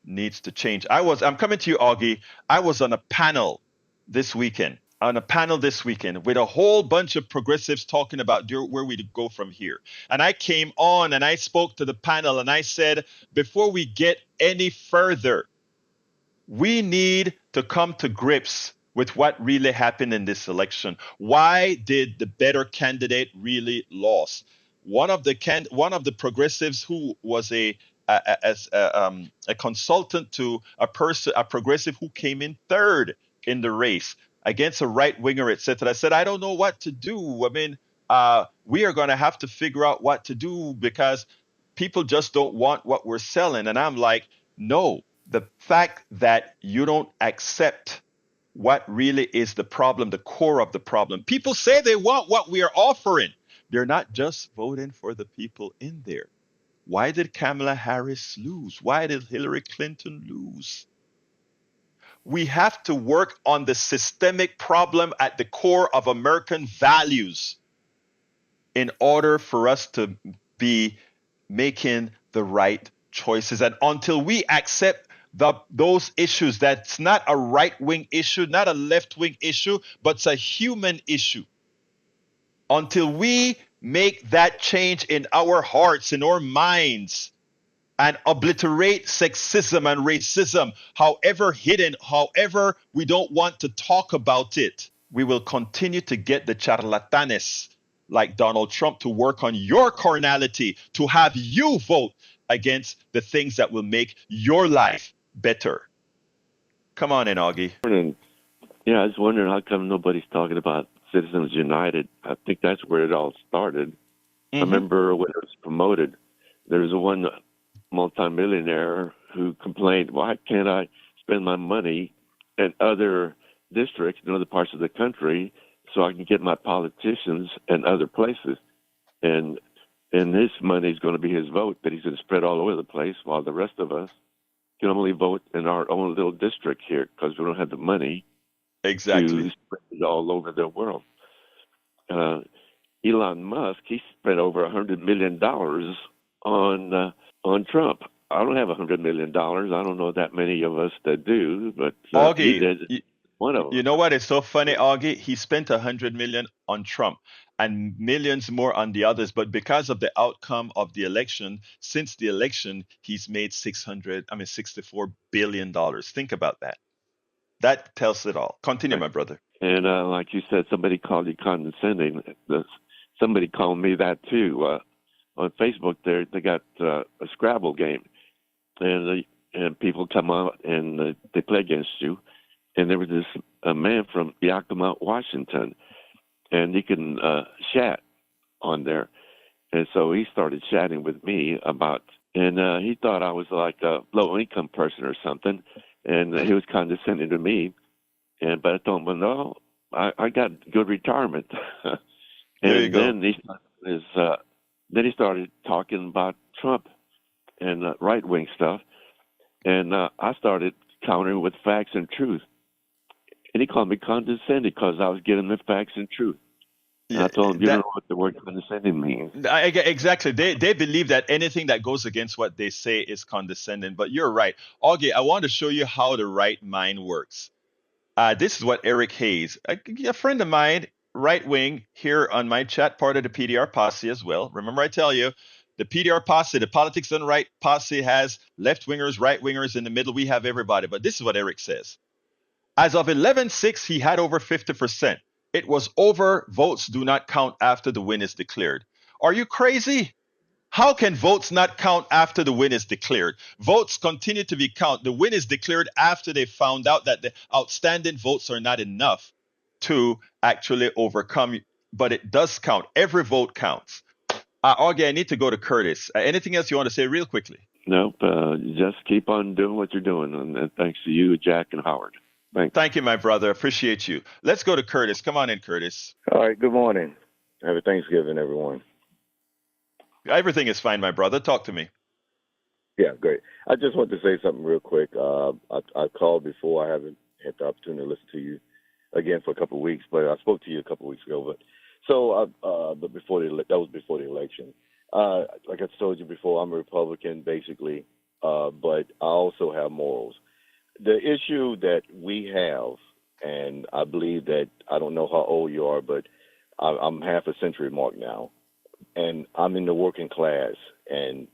Speaker 1: needs to change. I'm coming to you, Augie. I was on a panel this weekend, with a whole bunch of progressives talking about where we go from here. And I came on and I spoke to the panel and I said, before we get any further, we need to come to grips with what really happened in this election. Why did the better candidate really lose? One of the progressives who was a consultant to a progressive who came in third in the race against a right winger, etc. I said, I don't know what to do. I mean, we are going to have to figure out what to do because people just don't want what we're selling. And I'm like, no, the fact that you don't accept what really is the problem, the core of the problem. People say they want what we are offering. They're not just voting for the people in there. Why did Kamala Harris lose? Why did Hillary Clinton lose? We have to work on the systemic problem at the core of American values in order for us to be making the right choices. And until we accept those issues, that's not a right-wing issue, not a left-wing issue, but it's a human issue. Until we make that change in our hearts, in our minds, and obliterate sexism and racism, however hidden, however we don't want to talk about it, we will continue to get the charlatanes like Donald Trump to work on your carnality, to have you vote against the things that will make your life better. Come on in, Augie.
Speaker 7: Yeah, I was wondering how come nobody's talking about Citizens United. I think that's where it all started. I remember when it was promoted, there was one multimillionaire who complained, why can't I spend my money in other districts, in other parts of the country, so I can get my politicians in other places? And his money is going to be his vote that he's going to spread all over the place, while the rest of us can only vote in our own little district here because we don't have the money
Speaker 1: exactly
Speaker 7: to spread it all over the world. Elon Musk, he spent over $100 million on Trump. I don't have $100 million. I don't know that many of us that do, but
Speaker 1: Augie,
Speaker 7: he did. One of them.
Speaker 1: You know what is so funny, Augie? He spent $100 million on Trump and millions more on the others. But because of the outcome of the election, since the election, he's made $64 billion. Think about that. That tells it all. Continue, my brother.
Speaker 7: And like you said, somebody called you condescending. Somebody called me that too. On Facebook, they got a Scrabble game, and people come out and they play against you. And there was a man from Yakima, Washington, and you can chat on there. And so he started chatting with me about, and he thought I was like a low income person or something, and he was condescending to me. But I told him, well, no, I got good retirement.
Speaker 1: There you
Speaker 7: And
Speaker 1: go.
Speaker 7: then he started talking about Trump and right wing stuff, and I started countering with facts and truth. And he called me condescending because I was giving the facts and truth. And
Speaker 1: Yeah,
Speaker 7: I told him, you don't
Speaker 1: that
Speaker 7: know what the word condescending means.
Speaker 1: exactly. They believe that anything that goes against what they say is condescending. But you're right, Augie. I want to show you how the right mind works. This is what Eric Hayes, a friend of mine, right wing, here on my chat, part of the PDR posse as well. Remember, I tell you, the PDR posse, the politics done right posse, has left wingers, right wingers in the middle. We have everybody. But this is what Eric says. As of 11/6, he had over 50%. It was over. Votes do not count after the win is declared. Are you crazy? How can votes not count after the win is declared? Votes continue to be counted. The win is declared after they found out that the outstanding votes are not enough to actually overcome, but it does count. Every vote counts. Augie, I need to go to Curtis. Anything else you want to say real quickly?
Speaker 7: Nope. Just keep on doing what you're doing. And thanks to you, Jack and Howard. Thanks.
Speaker 1: Thank you, my brother. Appreciate you. Let's go to Curtis. Come on in, Curtis.
Speaker 8: All right. Good morning. Happy Thanksgiving, everyone.
Speaker 1: Everything is fine, my brother. Talk to me.
Speaker 8: Yeah, great. I just want to say something real quick. I called before. I haven't had the opportunity to listen to you again for a couple of weeks, but I spoke to you a couple of weeks ago. But before that was before the election. Like I told you before, I'm a Republican basically, but I also have morals. The issue that we have, and I believe that I don't know how old you are, but I'm half a century mark now, and I'm in the working class, and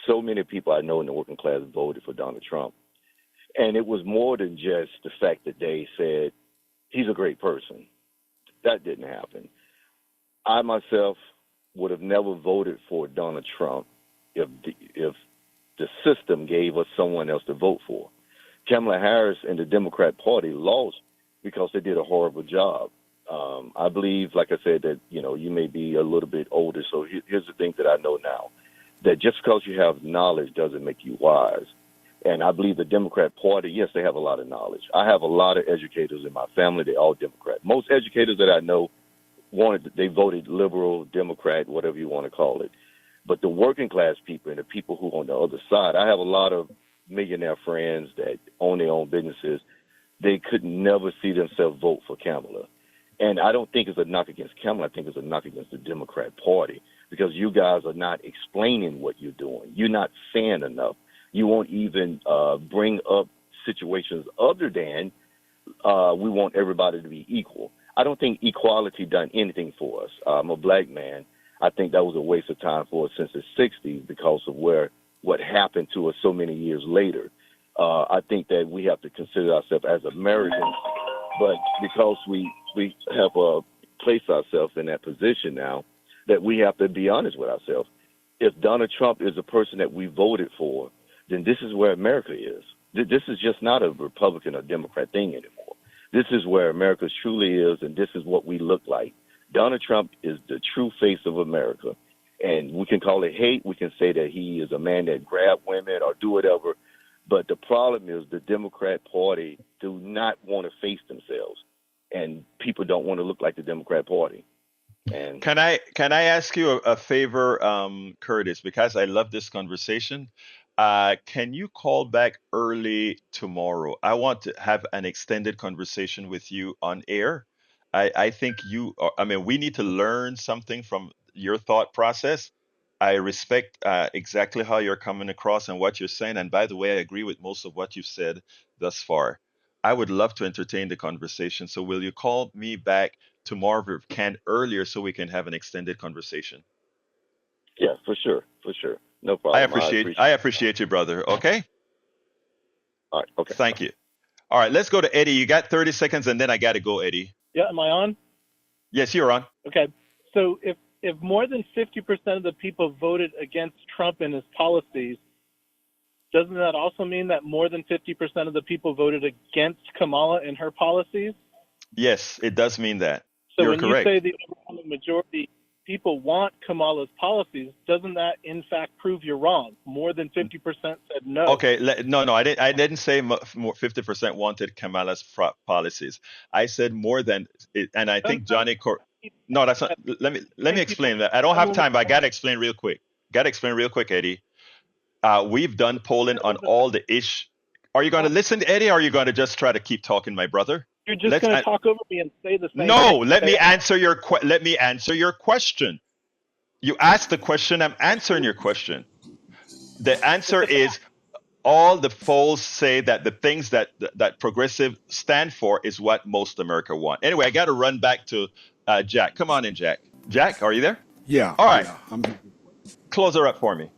Speaker 8: so many people I know in the working class voted for Donald Trump. And it was more than just the fact that they said he's a great person. That didn't happen. I myself would have never voted for Donald Trump if the system gave us someone else to vote for. Kamala Harris and the Democrat Party lost because they did a horrible job. I believe, like I said, that, you may be a little bit older. So here's the thing that I know now, that just because you have knowledge doesn't make you wise. And I believe the Democrat Party, yes, they have a lot of knowledge. I have a lot of educators in my family. They're all Democrat. Most educators that I know they voted liberal, Democrat, whatever you want to call it. But the working class people and the people who are on the other side, I have a lot of millionaire friends that own their own businesses. They could never see themselves vote for Kamala. And I don't think it's a knock against Kamala. I think it's a knock against the Democrat Party, because you guys are not explaining what you're doing. You're not saying enough. You won't even bring up situations other than we want everybody to be equal. I don't think equality done anything for us. I'm a black man. I think that was a waste of time for us since the 60s because of what happened to us so many years later. I think that we have to consider ourselves as Americans, but because we have placed ourselves in that position now, that we have to be honest with ourselves. If Donald Trump is a person that we voted for, then this is where America is. This is just not a Republican or Democrat thing anymore. This is where America truly is, and this is what we look like. Donald Trump is the true face of America. And we can call it hate. We can say that he is a man that grabbed women or do whatever. But the problem is the Democrat Party do not want to face themselves. And people don't want to look like the Democrat Party. And
Speaker 1: Can I ask you a favor, Curtis? Because I love this conversation. Can you call back early tomorrow? I want to have an extended conversation with you on air. I think we need to learn something from your thought process. I respect exactly how you're coming across and what you're saying. And by the way, I agree with most of what you've said thus far. I would love to entertain the conversation. So will you call me back tomorrow if you can earlier so we can have an extended conversation?
Speaker 8: yeah, for sure. No
Speaker 1: I
Speaker 8: problem.
Speaker 1: appreciate I appreciate you, brother. Okay?
Speaker 8: All right. Okay.
Speaker 1: Thank you. All right, let's go to Eddie. You got 30 seconds and then I got to go, Eddie.
Speaker 9: Yeah, am I on?
Speaker 1: Yes, you're on.
Speaker 9: Okay. So if more than 50% of the people voted against Trump and his policies, doesn't that also mean that more than 50% of the people voted against Kamala and her policies?
Speaker 1: Yes, it does mean that.
Speaker 9: So
Speaker 1: You're
Speaker 9: when
Speaker 1: correct.
Speaker 9: you say the overwhelming majority people want Kamala's policies, doesn't that in fact prove you're wrong? More than 50% said no.
Speaker 1: Okay, no, I didn't say more 50% wanted Kamala's policies. I said more than, and I think Johnny no, that's not. Let me explain that. I don't have time, but I gotta explain real quick. Eddie. We've done polling on all the ish. Are you going to listen, Eddie, or are you going to just try to keep talking, my brother?
Speaker 9: You're just going to talk over me and say the same
Speaker 1: No,
Speaker 9: thing.
Speaker 1: let me answer your question. You asked the question, I'm answering your question. The answer is all the polls say that the things that progressive stand for is what most America want. Anyway, I got to run back to Jack. Come on in, Jack. Jack, are you there?
Speaker 2: Yeah.
Speaker 1: All right.
Speaker 2: Yeah,
Speaker 1: Close her up for me.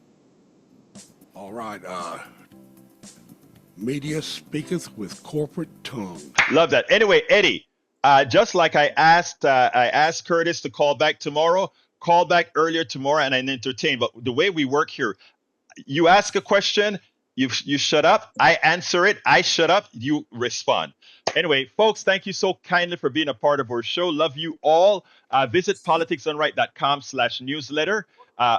Speaker 2: All right. Media speaketh with corporate tongue.
Speaker 1: Love that. Anyway, Eddie, just like I asked Curtis to call back tomorrow, call back earlier tomorrow and I entertain. But the way we work here, you ask a question, you shut up, I answer it, I shut up, you respond. Anyway, folks, thank you so kindly for being a part of our show. Love you all. Visit politicsdoneright.com/newsletter.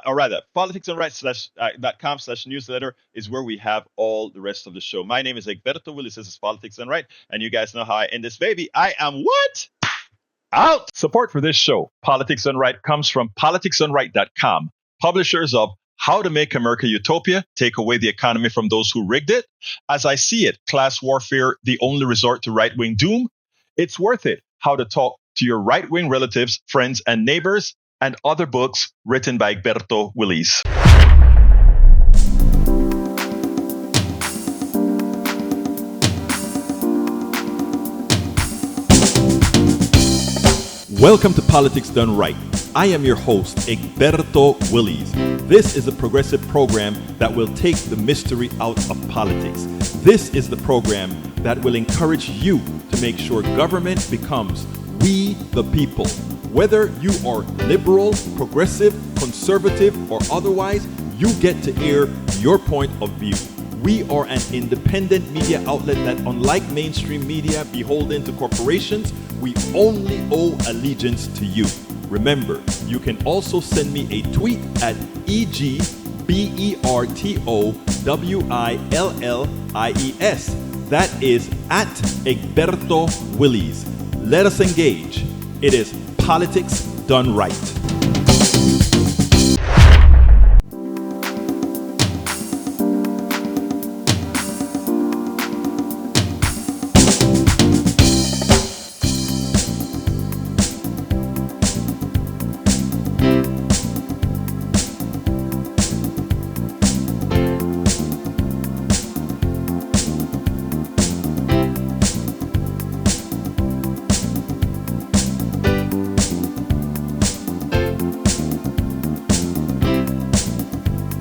Speaker 1: Or rather, politicsdoneright.com/newsletter is where we have all the rest of the show. My name is Egberto. Willies. This is Politics Done Right. And you guys know how I end this baby. I am what? Out. Support for this show, Politics Done Right, comes from politicsdoneright.com, publishers of How to Make America Utopia, Take Away the Economy from Those Who Rigged It. As I See It, Class Warfare, The Only Resort to Right-Wing Doom. It's Worth It, How to Talk to Your Right-Wing Relatives, Friends, and Neighbors, and other books written by Egberto Willies. Welcome to Politics Done Right. I am your host, Egberto Willies. This is a progressive program that will take the mystery out of politics. This is the program that will encourage you to make sure government becomes we the people. Whether you are liberal, progressive, conservative, or otherwise, you get to air your point of view. We are an independent media outlet that, unlike mainstream media beholden to corporations, we only owe allegiance to you. Remember, you can also send me a tweet at EGBERTOWILLIES. That is at Egberto Willies. Let us engage. It is Politics Done Right.